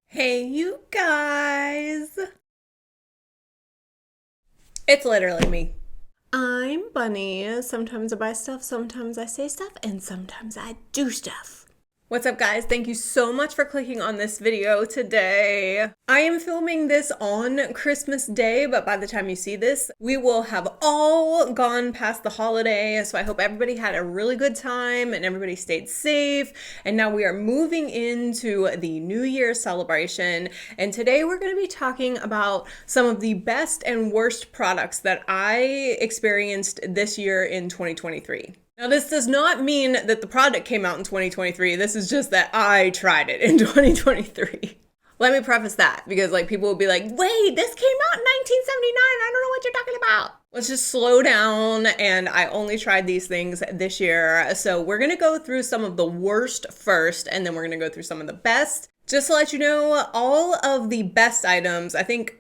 Hey, you guys. It's literally me. I'm Bunny. Sometimes I buy stuff, sometimes I say stuff, and sometimes I do stuff. What's up, guys? Thank you so much for clicking on this video today. I am filming this on Christmas Day, but by the time you see this, we will have all gone past the holiday. So I hope everybody had a really good time and everybody stayed safe. And now we are moving into the New Year celebration. And today we're going to be talking about some of the best and worst products that I experienced this year in 2023. Now, this does not mean that the product came out in 2023. This is just that I tried it in 2023. Let me preface that because people will be like, wait, this came out in 1979. I don't know what you're talking about. Let's just slow down. And I only tried these things this year. So we're going to go through some of the worst first, and then we're going to go through some of the best. Just to let you know, all of the best items, I think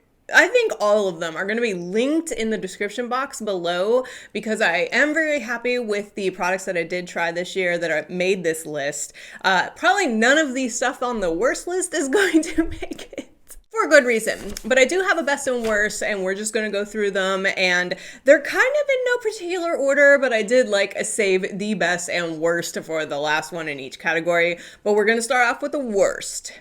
all of them are going to be linked in the description box below because I am very happy with the products that I did try this year that made this list. Probably none of the stuff on the worst list is going to make it. For a good reason. But I do have a best and worst, and we're just going to go through them, and they're kind of in no particular order, but I did save the best and worst for the last one in each category. But we're going to start off with the worst.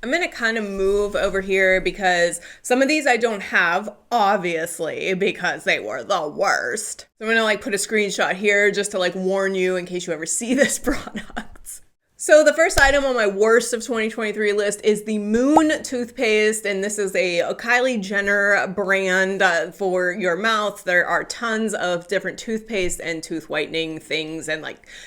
I'm going to kind of move over here because some of these I don't have, obviously, because they were the worst. So I'm going to put a screenshot here just to warn you in case you ever see this product. So the first item on my worst of 2023 list is the Moon toothpaste, and this is a Kylie Jenner brand for your mouth. There are tons of different toothpaste and tooth whitening things and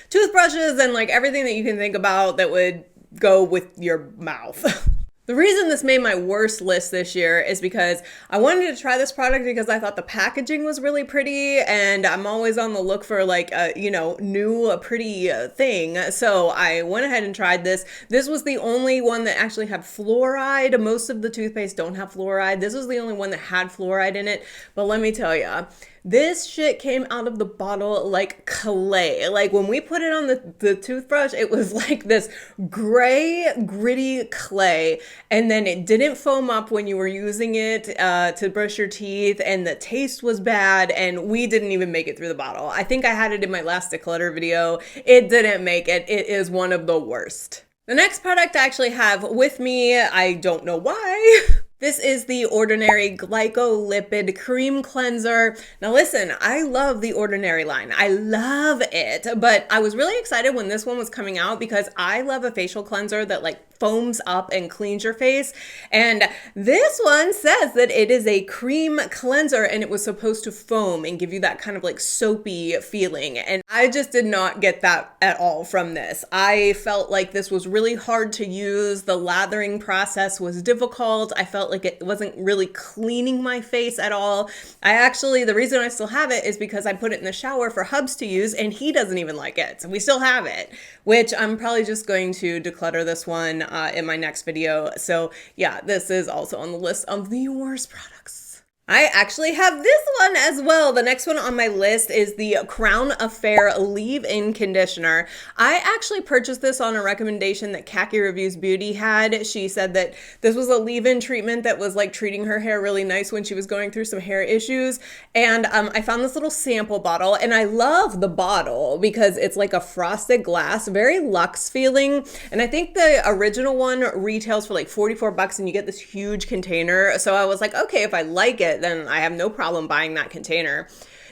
toothbrushes and everything that you can think about that would go with your mouth. The reason this made my worst list this year is because I wanted to try this product because I thought the packaging was really pretty, and I'm always on the look for new pretty thing. So I went ahead and tried this. This was the only one that actually had fluoride. Most of the toothpaste don't have fluoride. This was the only one that had fluoride in it. But let me tell you, this shit came out of the bottle like clay. When we put it on the toothbrush, it was like this gray, gritty clay. And then it didn't foam up when you were using it to brush your teeth. And the taste was bad. And we didn't even make it through the bottle. I think I had it in my last declutter video. It didn't make it. It is one of the worst. The next product I actually have with me, I don't know why. This is the Ordinary Glycolipid Cream Cleanser. Now listen, I love the Ordinary line. I love it, but I was really excited when this one was coming out because I love a facial cleanser that foams up and cleans your face. And this one says that it is a cream cleanser and it was supposed to foam and give you that kind of soapy feeling. And I just did not get that at all from this. I felt like this was really hard to use. The lathering process was difficult. I felt like it wasn't really cleaning my face at all. The reason I still have it is because I put it in the shower for Hubs to use and he doesn't even like it. So we still have it, which I'm probably just going to declutter this one in my next video. So yeah, this is also on the list of the worst products. I actually have this one as well. The next one on my list is the Crown Affair Leave-In Conditioner. I actually purchased this on a recommendation that Khaki Reviews Beauty had. She said that this was a leave-in treatment that was treating her hair really nice when she was going through some hair issues. And I found this little sample bottle, and I love the bottle because it's like a frosted glass, very luxe feeling. And I think the original one retails for $44 and you get this huge container. So I was like, okay, if I like it, then I have no problem buying that container.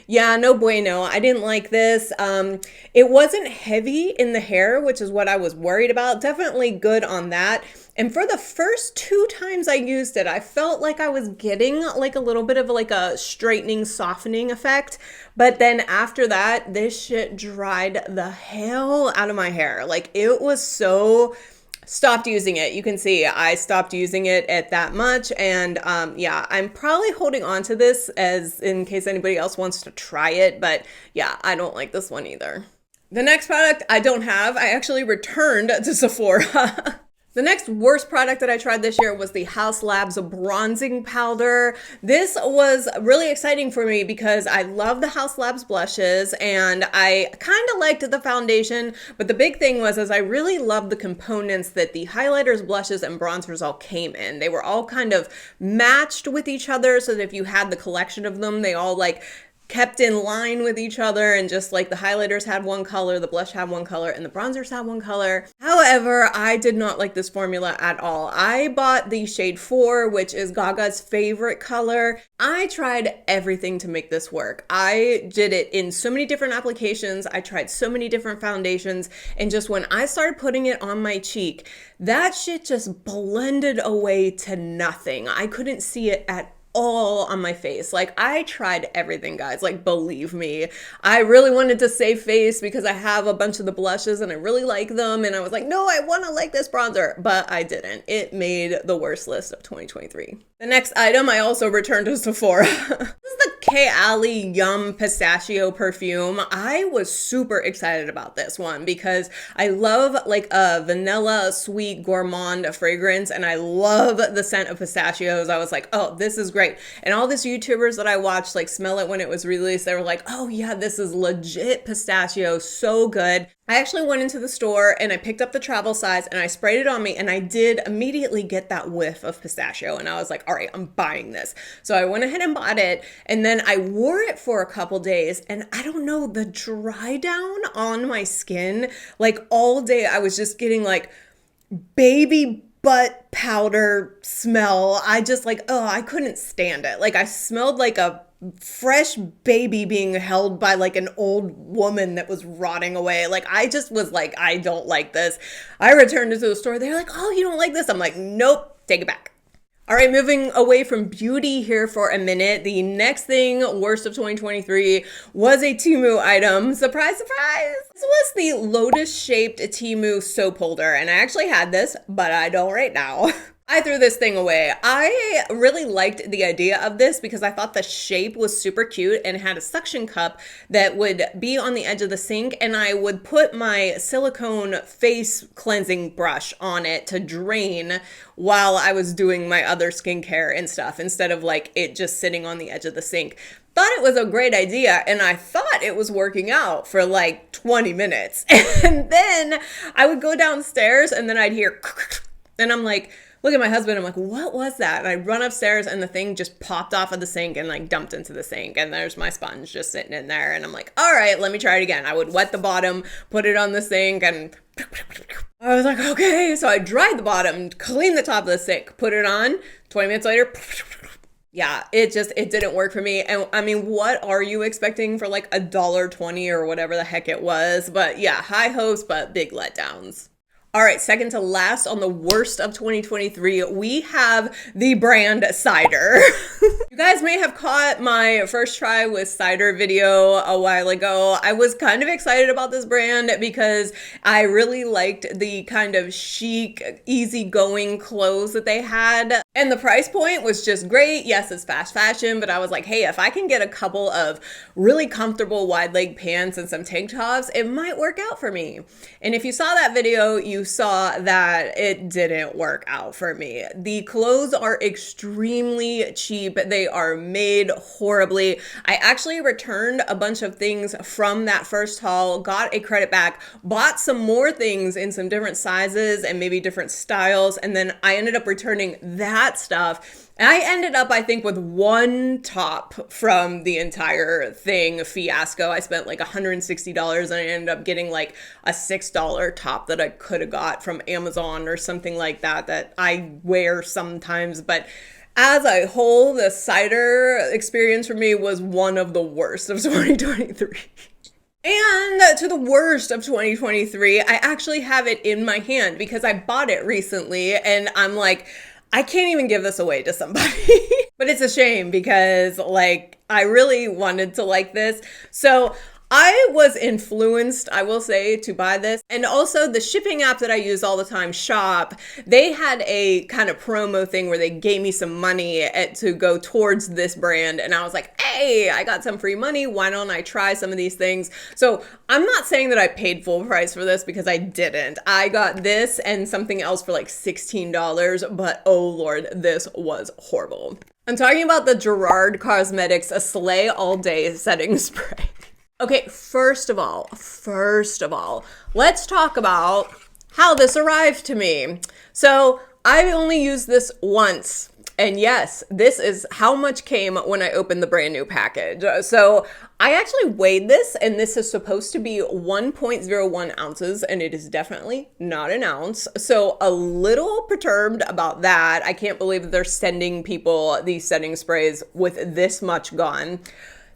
Yeah, no bueno. I didn't like this. It wasn't heavy in the hair, which is what I was worried about. Definitely good on that. And for the first 2 times I used it, I felt like I was getting a little bit of a straightening, softening effect. But then after that, this shit dried the hell out of my hair. It was so... Stopped using it. You can see I stopped using it at that much. And yeah, I'm probably holding on to this as in case anybody else wants to try it. But yeah, I don't like this one either. The next product I don't have, I actually returned to Sephora. The next worst product that I tried this year was the Haus Labs bronzing powder. This was really exciting for me because I love the Haus Labs blushes and I kind of liked the foundation, but the big thing was I really loved the components that the highlighters, blushes, and bronzers all came in. They were all kind of matched with each other so that if you had the collection of them, they all like kept in line with each other, and just like the highlighters had one color, the blush had one color, and the bronzers had one color. However, I did not like this formula at all. I bought the shade 4, which is Gaga's favorite color. I tried everything to make this work. I did it in so many different applications. I tried so many different foundations, and just when I started putting it on my cheek, that shit just blended away to nothing. I couldn't see it at all on my face. Like, I tried everything, guys. Like, believe me, I really wanted to save face because I have a bunch of the blushes and I really like them, and I was like, no, I want to like this bronzer, but I didn't. It made the worst list of 2023. The next item I also returned to Sephora. This is the Kayali Yum Pistachio perfume. I was super excited about this one because I love like a vanilla sweet gourmand fragrance, and I love the scent of pistachios. I was like, oh, this is great. And all these YouTubers that I watched like smell it when it was released. They were like, oh yeah, this is legit pistachio, so good. I actually went into the store and I picked up the travel size and I sprayed it on me, and I did immediately get that whiff of pistachio, and I was like, all right, I'm buying this. So I went ahead and bought it, and then I wore it for a couple days, and I don't know, the dry down on my skin, like all day I was just getting like baby butt powder smell. I just like, oh, I couldn't stand it. Like, I smelled like a fresh baby being held by like an old woman that was rotting away. Like, I just was like, I don't like this. I returned it to the store. They're like, oh, you don't like this? I'm like, nope, take it back. All right, moving away from beauty here for a minute. The next thing, worst of 2023, was a Temu item. Surprise, surprise. This was the lotus-shaped Temu soap holder, and I actually had this, but I don't right now. I threw this thing away. I really liked the idea of this because I thought the shape was super cute and had a suction cup that would be on the edge of the sink, and I would put my silicone face cleansing brush on it to drain while I was doing my other skincare and stuff, instead of like it just sitting on the edge of the sink. Thought it was a great idea, and I thought it was working out for like 20 minutes. And then I would go downstairs and then I'd hear and I'm like, look at my husband, I'm like, what was that? And I run upstairs and the thing just popped off of the sink and like dumped into the sink, and there's my sponge just sitting in there, and I'm like, all right, let me try it again. I would wet the bottom, put it on the sink, and I was like, okay. So I dried the bottom, cleaned the top of the sink, put it on, 20 minutes later, yeah, it didn't work for me. And I mean, what are you expecting for like $1.20 or whatever the heck it was? But yeah, high hopes, but big letdowns. All right, second to last on the worst of 2023, we have the brand Cider. You guys may have caught my first try with Cider video a while ago. I was kind of excited about this brand because I really liked the kind of chic, easygoing clothes that they had. And the price point was just great. Yes, it's fast fashion, but I was like, hey, if I can get a couple of really comfortable wide leg pants and some tank tops, it might work out for me. And if you saw that video, you saw that it didn't work out for me. The clothes are extremely cheap. They are made horribly. I actually returned a bunch of things from that first haul, got a credit back, bought some more things in some different sizes and maybe different styles, and then I ended up returning that stuff. And I ended up, I think, with one top from the entire thing fiasco. I spent like $160 and I ended up getting like a $6 top that I could have got from Amazon or something like that that I wear sometimes. But as a whole, the Cider experience for me was one of the worst of 2023. And to the worst of 2023, I actually have it in my hand because I bought it recently and I'm like, I can't even give this away to somebody. But it's a shame because like I really wanted to like this. So I was influenced, I will say, to buy this. And also the shipping app that I use all the time, Shop, they had a kind of promo thing where they gave me some money to go towards this brand. And I was like, hey, I got some free money. Why don't I try some of these things? So I'm not saying that I paid full price for this because I didn't. I got this and something else for like $16, but oh Lord, this was horrible. I'm talking about the Gerard Cosmetics Slay All Day Setting Spray. Okay, first of all, let's talk about how this arrived to me. So I only used this once. And yes, this is how much came when I opened the brand new package. So I actually weighed this, and this is supposed to be 1.01 ounces, and it is definitely not an ounce. So a little perturbed about that. I can't believe that they're sending people these setting sprays with this much gone.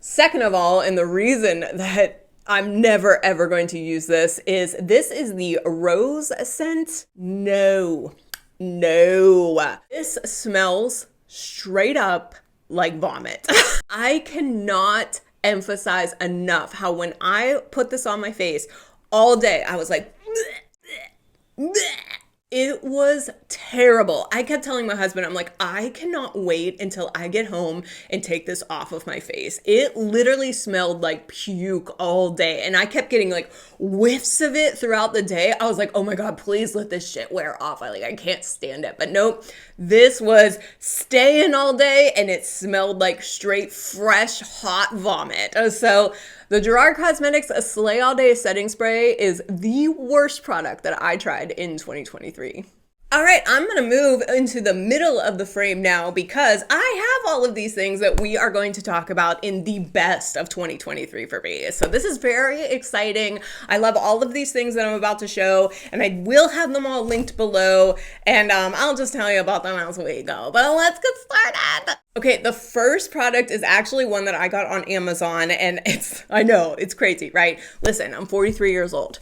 Second of all, and the reason that I'm never ever going to use this is the rose scent. No. This smells straight up like vomit. I cannot emphasize enough how when I put this on my face all day, I was like, bleh, bleh. It was terrible. I kept telling my husband, I'm like, I cannot wait until I get home and take this off of my face. It literally smelled like puke all day. And I kept getting like whiffs of it throughout the day. I was like, oh my God, please let this shit wear off. I can't stand it. But nope, this was staying all day and it smelled like straight fresh hot vomit. So the Gerard Cosmetics Slay All Day Setting Spray is the worst product that I tried in 2023. All right, I'm gonna move into the middle of the frame now because I have all of these things that we are going to talk about in the best of 2023 for me. So this is very exciting. I love all of these things that I'm about to show, and I will have them all linked below, and I'll just tell you about them as we go. But let's get started. Okay, the first product is actually one that I got on Amazon, and I know, it's crazy, right? Listen, I'm 43 years old.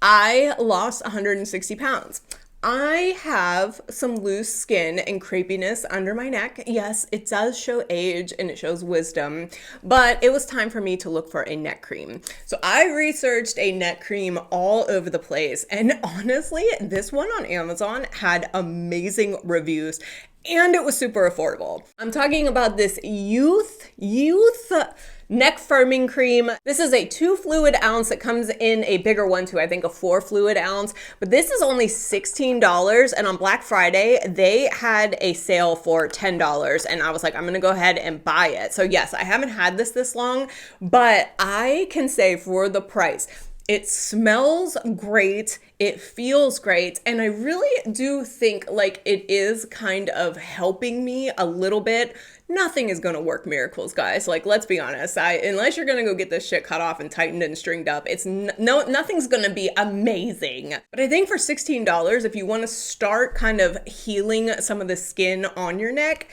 I lost 160 pounds. I have some loose skin and crepiness under my neck. Yes, it does show age and it shows wisdom, but it was time for me to look for a neck cream. So I researched a neck cream all over the place, and honestly, this one on Amazon had amazing reviews and it was super affordable. I'm talking about this Youth neck firming cream. This is a 2 fluid ounce. It comes in a bigger one too, I think a 4 fluid ounce, but this is only $16, and on Black Friday, they had a sale for $10, and I was like, I'm gonna go ahead and buy it. So yes, I haven't had this long, but I can say for the price, it smells great, it feels great, and I really do think like it is kind of helping me a little bit. Nothing is gonna work miracles, guys. Like, let's be honest. Unless you're gonna go get this shit cut off and tightened and stringed up, nothing's gonna be amazing. But I think for $16, if you wanna start kind of healing some of the skin on your neck,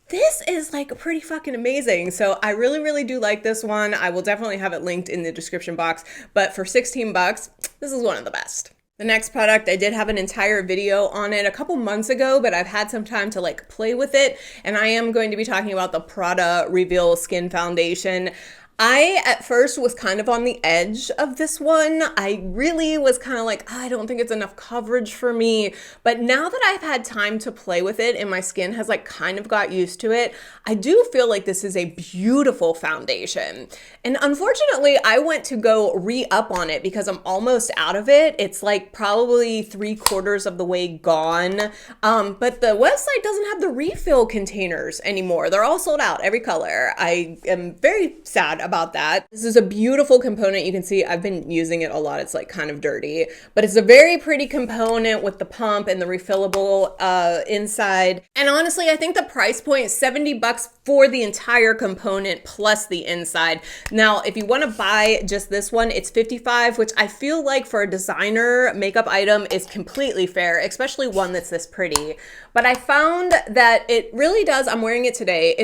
this is like pretty fucking amazing. So I really do like this one. I will definitely have it linked in the description box, but for 16 bucks, this is one of the best. The next product, I did have an entire video on it a couple months ago, but I've had some time to like play with it, and I am going to be talking about the Prada Reveal Skin Foundation. I, at first, was kind of on the edge of this one. I really was kind of like, I don't think it's enough coverage for me. But now that I've had time to play with it and my skin has like kind of got used to it, I do feel like this is a beautiful foundation. And unfortunately, I went to go re-up on it because I'm almost out of it. It's like probably 3/4 of the way gone. But the website doesn't have the refill containers anymore. They're all sold out, every color. I am very sad about that. This is a beautiful component. You can see I've been using it a lot. It's like kind of dirty, but it's a very pretty component with the pump and the refillable inside. And honestly, I think the price point is $70 for the entire component plus the inside. Now, if you want to buy just this one, it's $55, which I feel like for a designer makeup item is completely fair, especially one that's this pretty. But I found that it really does, I'm wearing it today,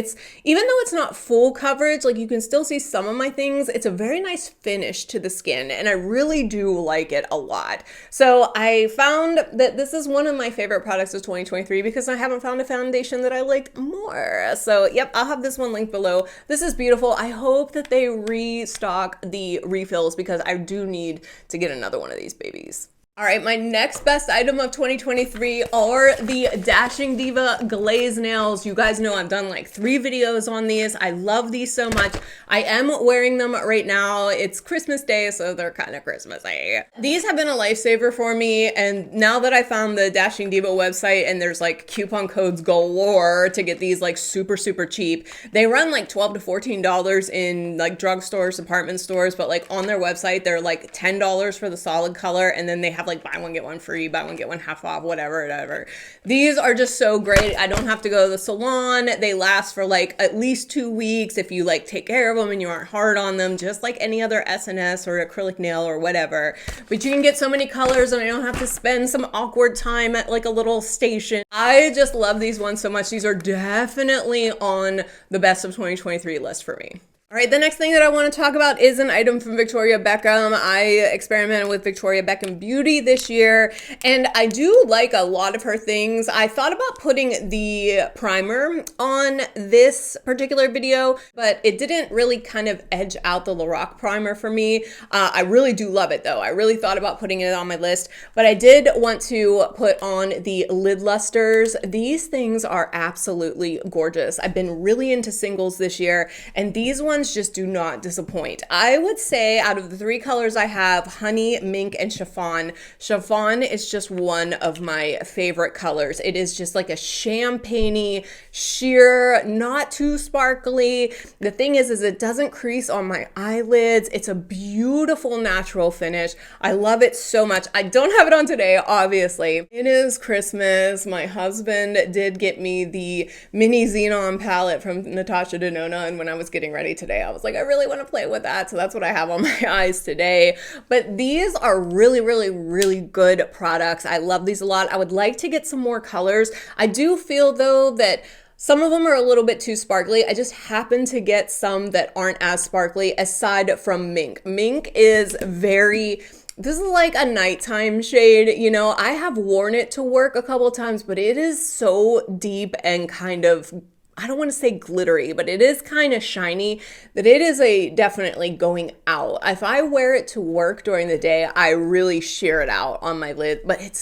even though it's not full coverage, like you can still see some some of my things, it's a very nice finish to the skin, and I really do like it a lot. So I found that this is one of my favorite products of 2023 because I haven't found a foundation that I liked more. So yep, I'll have this one linked below. This is beautiful. I hope that they restock the refills because I do need to get another one of these babies. All right, my next best item of 2023 are the Dashing Diva Glaze Nails. You guys know I've done like 3 videos on these. I love these so much. I am wearing them right now. It's Christmas Day, so they're kind of Christmassy. These have been a lifesaver for me, and now that I found the Dashing Diva website and there's like coupon codes galore to get these like super cheap. They run like $12 to $14 in like drugstores, department stores, but like on their website, they're like $10 for the solid color, and then they have like buy one, get one free, buy one, get one half off, whatever. These are just so great. I don't have to go to the salon. They last for like at least 2 weeks if you like take care of them and you aren't hard on them, just like any other SNS or acrylic nail or whatever. But you can get so many colors and I don't have to spend some awkward time at like a little station. I just love these ones so much. These are definitely on the best of 2023 list for me. All right, the next thing that I want to talk about is an item from Victoria Beckham. I experimented with Victoria Beckham Beauty this year, and I do like a lot of her things. I thought about putting the primer on this particular video, but it didn't really kind of edge out the Lorac primer for me. I really do love it though. I really thought about putting it on my list, but I did want to put on the lid lusters. These things are absolutely gorgeous. I've been really into singles this year, and these ones just do not disappoint. I would say out of the 3 colors I have, honey, mink, and chiffon. Chiffon is just one of my favorite colors. It is just like a champagne-y, sheer, not too sparkly. The thing is it doesn't crease on my eyelids. It's a beautiful natural finish. I love it so much. I don't have it on today, obviously. It is Christmas. My husband did get me the mini Xenon palette from Natasha Denona, and when I was getting ready today, I was like, I really want to play with that. So that's what I have on my eyes today. But these are really good products. I love these a lot. I would like to get some more colors. I do feel though that some of them are a little bit too sparkly. I just happen to get some that aren't as sparkly aside from mink. Mink is this is like a nighttime shade. You know, I have worn it to work a couple times, but it is so deep and kind of, I don't want to say glittery, but it is kind of shiny that it is definitely going out. If I wear it to work during the day, I really sheer it out on my lid, but it's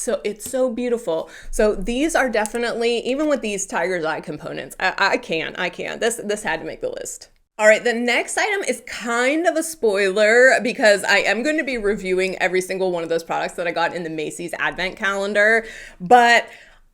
so beautiful. So these are definitely, even with these tiger's eye components, I can't. This had to make the list. All right, the next item is kind of a spoiler because I am going to be reviewing every single one of those products that I got in the Macy's Advent Calendar, but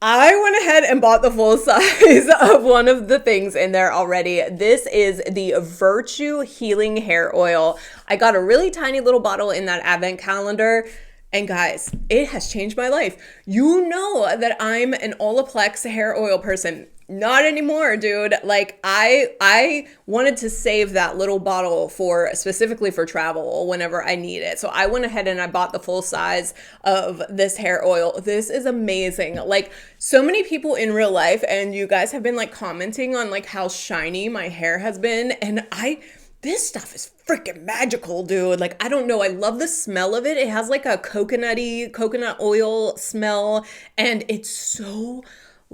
I went ahead and bought the full size of one of the things in there already. This is the Virtue Healing Hair Oil. I got a really tiny little bottle in that Advent Calendar, and guys, it has changed my life. You know that I'm an Olaplex hair oil person. Not anymore, dude. Like I wanted to save that little bottle specifically for travel whenever I need it. So I went ahead and I bought the full size of this hair oil. This is amazing. Like so many people in real life, and you guys have been like commenting on like how shiny my hair has been, and this stuff is freaking magical, dude. Like, I don't know. I love the smell of it. It has like a coconut oil smell, and it's so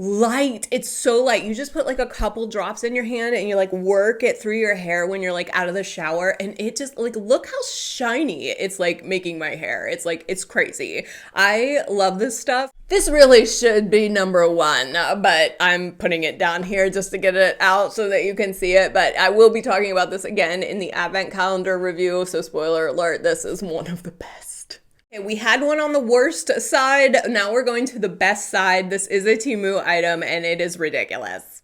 light. It's so light. You just put like a couple drops in your hand and you like work it through your hair when you're like out of the shower, and it just like, look how shiny it's like making my hair. It's like, it's crazy. I love this stuff. This really should be number 1, but I'm putting it down here just to get it out so that you can see it. But I will be talking about this again in the Advent Calendar review. So spoiler alert, this is one of the best. Okay, we had one on the worst side. Now we're going to the best side. This is a Temu item and it is ridiculous.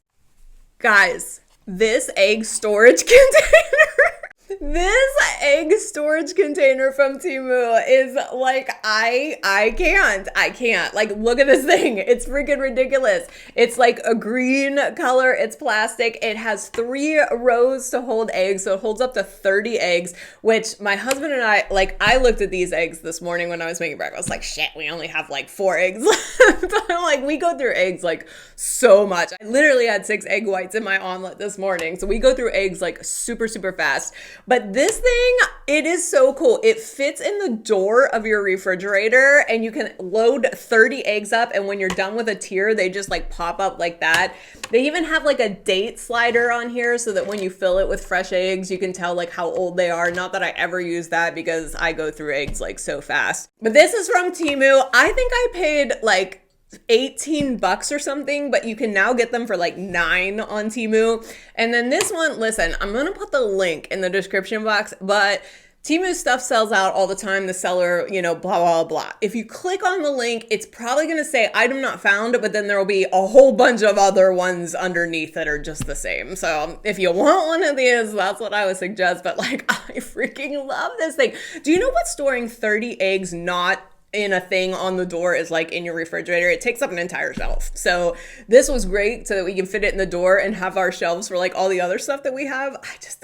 Guys, this egg storage container. This egg storage container from Temu is like, I can't. Like, look at this thing. It's freaking ridiculous. It's like a green color. It's plastic. It has 3 rows to hold eggs. So it holds up to 30 eggs, which my husband and I looked at these eggs this morning when I was making breakfast. Like, shit, we only have like 4 eggs left. I'm like, we go through eggs like so much. I literally had 6 egg whites in my omelet this morning. So we go through eggs like super fast. But But this thing, it is so cool. It fits in the door of your refrigerator and you can load 30 eggs up. And when you're done with a tier, they just like pop up like that. They even have like a date slider on here so that when you fill it with fresh eggs, you can tell like how old they are. Not that I ever use that because I go through eggs like so fast. But this is from Temu. I think I paid like $18 or something, but you can now get them for like $9 on Temu. And then this one, listen, I'm gonna put the link in the description box, but Temu stuff sells out all the time. The seller, you know, blah, blah, blah. If you click on the link, it's probably going to say item not found, but then there will be a whole bunch of other ones underneath that are just the same. So if you want one of these, that's what I would suggest. But like, I freaking love this thing. Do you know what storing 30 eggs not in a thing on the door is like in your refrigerator? It takes up an entire shelf. So this was great so that we can fit it in the door and have our shelves for like all the other stuff that we have.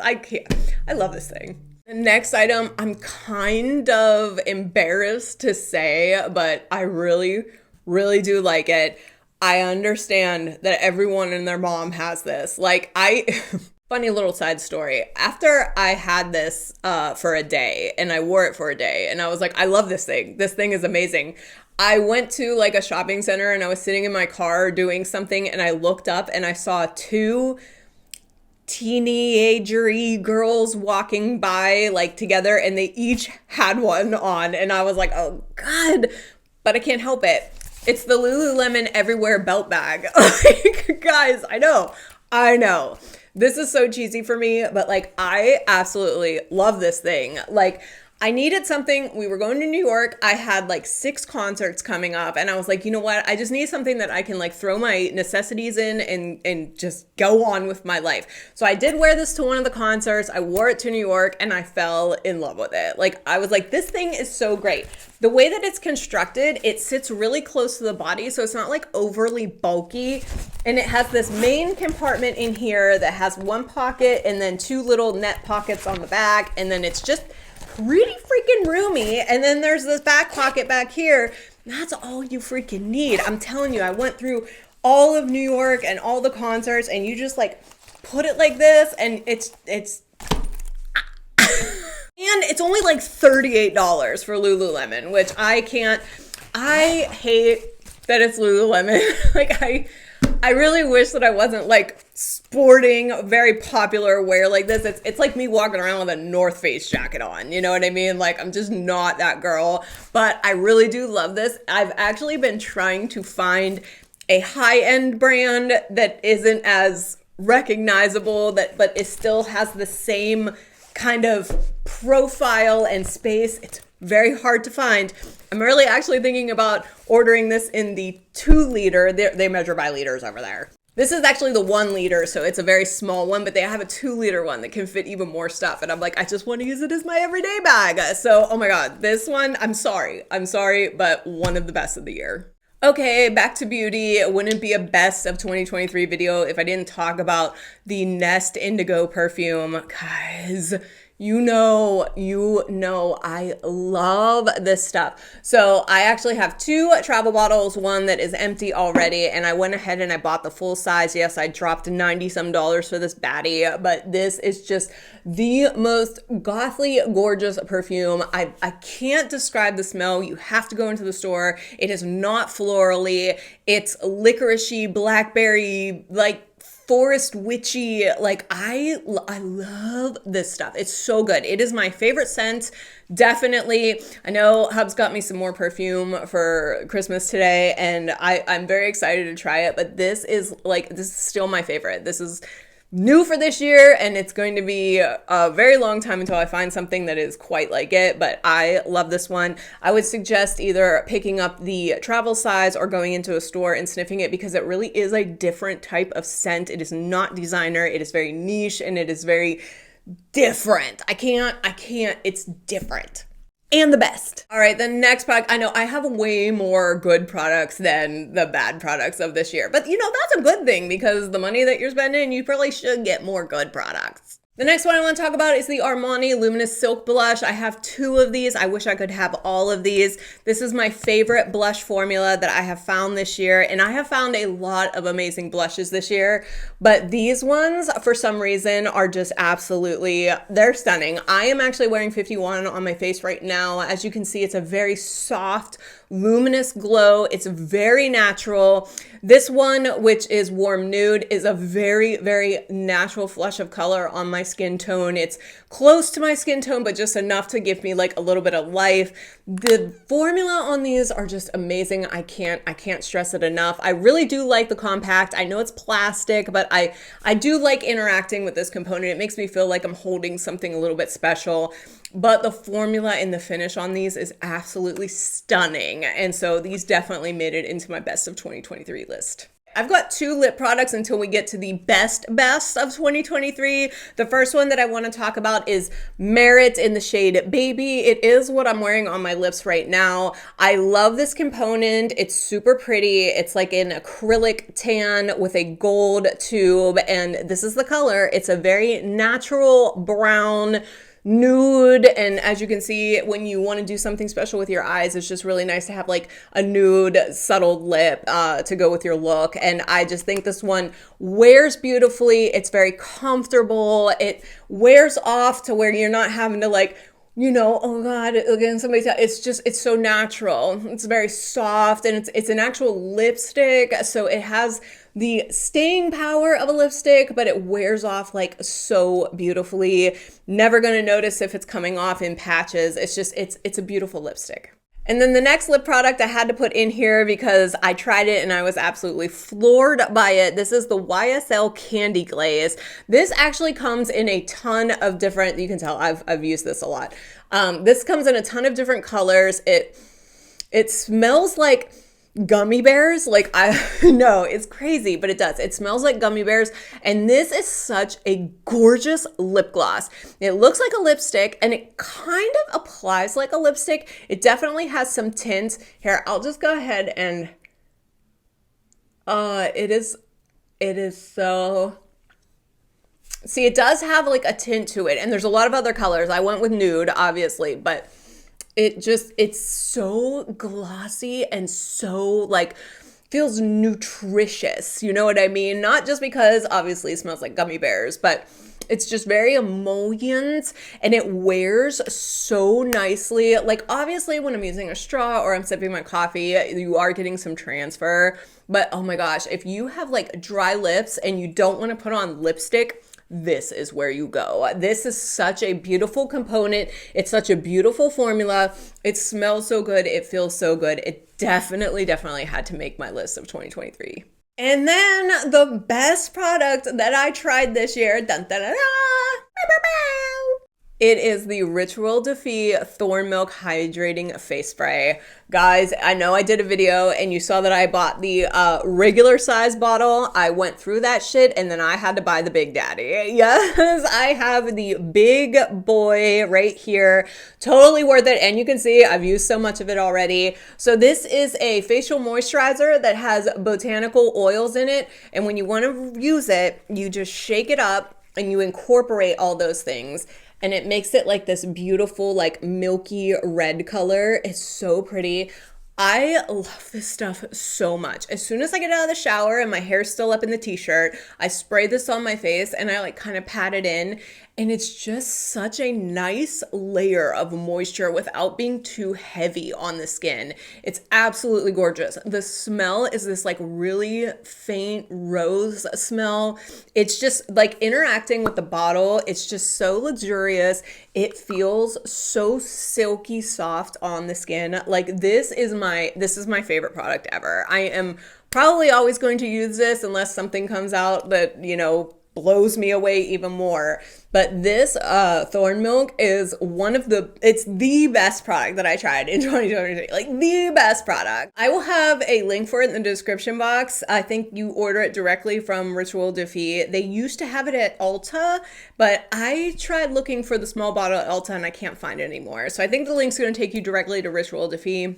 I can't. I love this thing. The next item, I'm kind of embarrassed to say, but I really, really do like it. I understand that everyone and their mom has this. Like funny little side story. After I had this for a day and I wore it for a day and I was like, I love this thing. This thing is amazing. I went to like a shopping center and I was sitting in my car doing something and I looked up and I saw two teenager-y girls walking by like together and they each had one on and I was like, oh God, but I can't help it. It's the Lululemon Everywhere belt bag. Like, guys, I know. This is so cheesy for me, but like I absolutely love this thing. Like I needed something. We were going to New York. I had like 6 concerts coming up and I was like, you know what? I just need something that I can like throw my necessities in and just go on with my life. So I did wear this to one of the concerts. I wore it to New York and I fell in love with it. Like I was like, this thing is so great. The way that it's constructed, it sits really close to the body. So it's not like overly bulky. And it has this main compartment in here that has one pocket and then 2 little net pockets on the back. And then it's just pretty freaking roomy. And then there's this back pocket back here. That's all you freaking need. I'm telling you, I went through all of New York and all the concerts and you just like put it like this and it's and it's only like $38 for Lululemon, which I hate that it's Lululemon. Like I really wish that I wasn't like sporting very popular wear like this. It's like me walking around with a North Face jacket on. You know what I mean? Like I'm just not that girl, but I really do love this. I've actually been trying to find a high-end brand that isn't as recognizable but it still has the same kind of profile and space. It's very hard to find. I'm really actually thinking about ordering this in the 2-liter. They measure by liters over there. This is actually the 1-liter, so it's a very small one, but they have a 2-liter one that can fit even more stuff. And I'm like, I just want to use it as my everyday bag. So, oh my God, this one, I'm sorry, but one of the best of the year. Okay, back to beauty. It wouldn't be a best of 2023 video if I didn't talk about the Nest Indigo perfume. Guys, you know, I love this stuff. So I actually have 2 travel bottles, one that is empty already, and I went ahead and I bought the full size. Yes, I dropped $90-some for this baddie, but this is just the most gothly gorgeous perfume. I can't describe the smell. You have to go into the store. It is not florally. It's licoricey, blackberry, like forest witchy. Like I love this stuff. It's so good. It is my favorite scent. Definitely. I know Hub's got me some more perfume for Christmas today and I'm very excited to try it, but this is still my favorite. This is new for this year and it's going to be a very long time until I find something that is quite like it, but I love this one. I would suggest either picking up the travel size or going into a store and sniffing it because it really is a different type of scent. It is not designer. It is very niche and it is very different. I can't, it's different. And the best. All right, the next product, I know I have way more good products than the bad products of this year, but you know, that's a good thing because the money that you're spending, you probably should get more good products. The next one I want to talk about is the Armani Luminous Silk Blush. I have 2 of these. I wish I could have all of these. This is my favorite blush formula that I have found this year, and I have found a lot of amazing blushes this year, but these ones, for some reason, are just absolutely, they're stunning. I am actually wearing 51 on my face right now. As you can see, it's a very soft, luminous glow. It's very natural. This one, which is Warm Nude, is a very, very natural flush of color on my skin tone. It's close to my skin tone, but just enough to give me like a little bit of life. The formula on these are just amazing. I can't stress it enough. I really do like the compact. I know it's plastic, but I do like interacting with this component. It makes me feel like I'm holding something a little bit special. But the formula and the finish on these is absolutely stunning. And so these definitely made it into my best of 2023 list. I've got 2 lip products until we get to the best of 2023. The first one that I want to talk about is Merit in the shade Baby. It is what I'm wearing on my lips right now. I love this component. It's super pretty. It's like an acrylic tan with a gold tube, and this is the color. It's a very natural brown nude, and as you can see, when you want to do something special with your eyes, it's just really nice to have like a nude subtle lip to go with your look. And I just think this one wears beautifully. It's very comfortable. It wears off to where you're not having to like, you know, oh God, again, somebody tell, it's so natural. It's very soft, and it's an actual lipstick. So it has the staying power of a lipstick, but it wears off like so beautifully. Never gonna notice if it's coming off in patches. It's a beautiful lipstick. And then the next lip product I had to put in here because I tried it and I was absolutely floored by it. This is the YSL Candy Glaze. This actually comes in a ton of different, you can tell I've used this a lot. This comes in a ton of different colors. It smells like gummy bears. Like, I know it's crazy, but it does. It smells like gummy bears. And this is such a gorgeous lip gloss. It looks like a lipstick and it kind of applies like a lipstick. It definitely has some tint. Here, I'll just go ahead and it is so, see, it does have like a tint to it, and there's a lot of other colors. I went with nude, obviously, but it's so glossy and so like feels nutritious. You know what I mean? Not just because obviously it smells like gummy bears, but it's just very emollient and it wears so nicely. Like, obviously when I'm using a straw or I'm sipping my coffee, you are getting some transfer, but oh my gosh, if you have like dry lips and you don't want to put on lipstick, this is where you go. This is such a beautiful component. It's such a beautiful formula. It smells so good. It feels so good. It definitely had to make my list of 2023. And then the best product that I tried this year, dun, dun, dun, dun, it is the Rituel de Fille Thorn Milk Hydrating Face Spray. Guys, I know I did a video and you saw that I bought the regular size bottle. I went through that shit and then I had to buy the Big Daddy. Yes, I have the big boy right here. Totally worth it. And you can see I've used so much of it already. So this is a facial moisturizer that has botanical oils in it. And when you want to use it, you just shake it up and you incorporate all those things. And it makes it like this beautiful, like milky red color. It's so pretty. I love this stuff so much. As soon as I get out of the shower and my hair's still up in the t-shirt, I spray this on my face and I like kind of pat it in. And it's just such a nice layer of moisture without being too heavy on the skin. It's absolutely gorgeous. The smell is this like really faint rose smell. It's just like interacting with the bottle. It's just so luxurious. It feels so silky soft on the skin. Like, this is my favorite product ever. I am probably always going to use this unless something comes out that, you know, blows me away even more. But this Thorn Milk is it's the best product that I tried in 2023. Like, the best product. I will have a link for it in the description box. I think you order it directly from Rituel de Fille. They used to have it at Ulta, but I tried looking for the small bottle at Ulta and I can't find it anymore. So I think the link's going to take you directly to Rituel de Fille.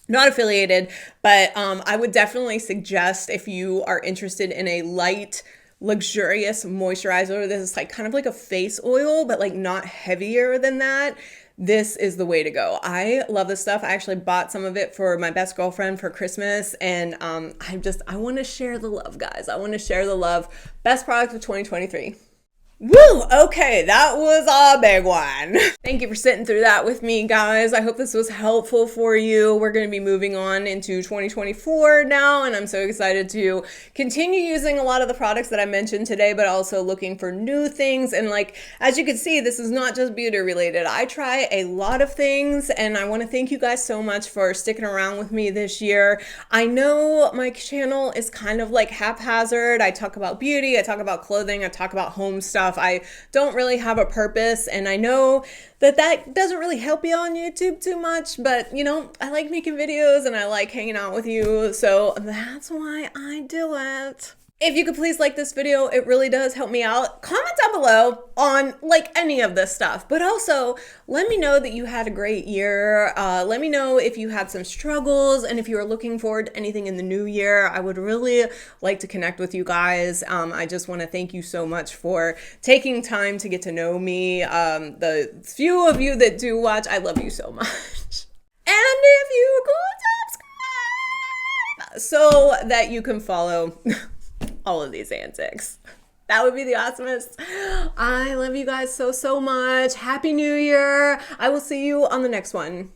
Not affiliated, but I would definitely suggest, if you are interested in a light luxurious moisturizer. This is like kind of like a face oil, but like not heavier than that. This is the way to go. I love this stuff. I actually bought some of it for my best girlfriend for Christmas, and I want to share the love, guys. I want to share the love. Best product of 2023. Woo! Okay, that was a big one. Thank you for sitting through that with me, guys. I hope this was helpful for you. We're going to be moving on into 2024 now, and I'm so excited to continue using a lot of the products that I mentioned today, but also looking for new things. And like, as you can see, this is not just beauty related. I try a lot of things, and I want to thank you guys so much for sticking around with me this year. I know my channel is kind of like haphazard. I talk about beauty, I talk about clothing, I talk about home stuff. I don't really have a purpose, and I know that doesn't really help you on YouTube too much, but you know, I like making videos and I like hanging out with you, so that's why I do it. If you could please like this video, it really does help me out. Comment down below on like any of this stuff, but also let me know that you had a great year. Let me know if you had some struggles and if you are looking forward to anything in the new year. I would really like to connect with you guys. I just want to thank you so much for taking time to get to know me. The few of you that do watch, I love you so much. And if you could subscribe so that you can follow all of these antics, that would be the awesomest. I love you guys so much. Happy New Year. I will see you on the next one.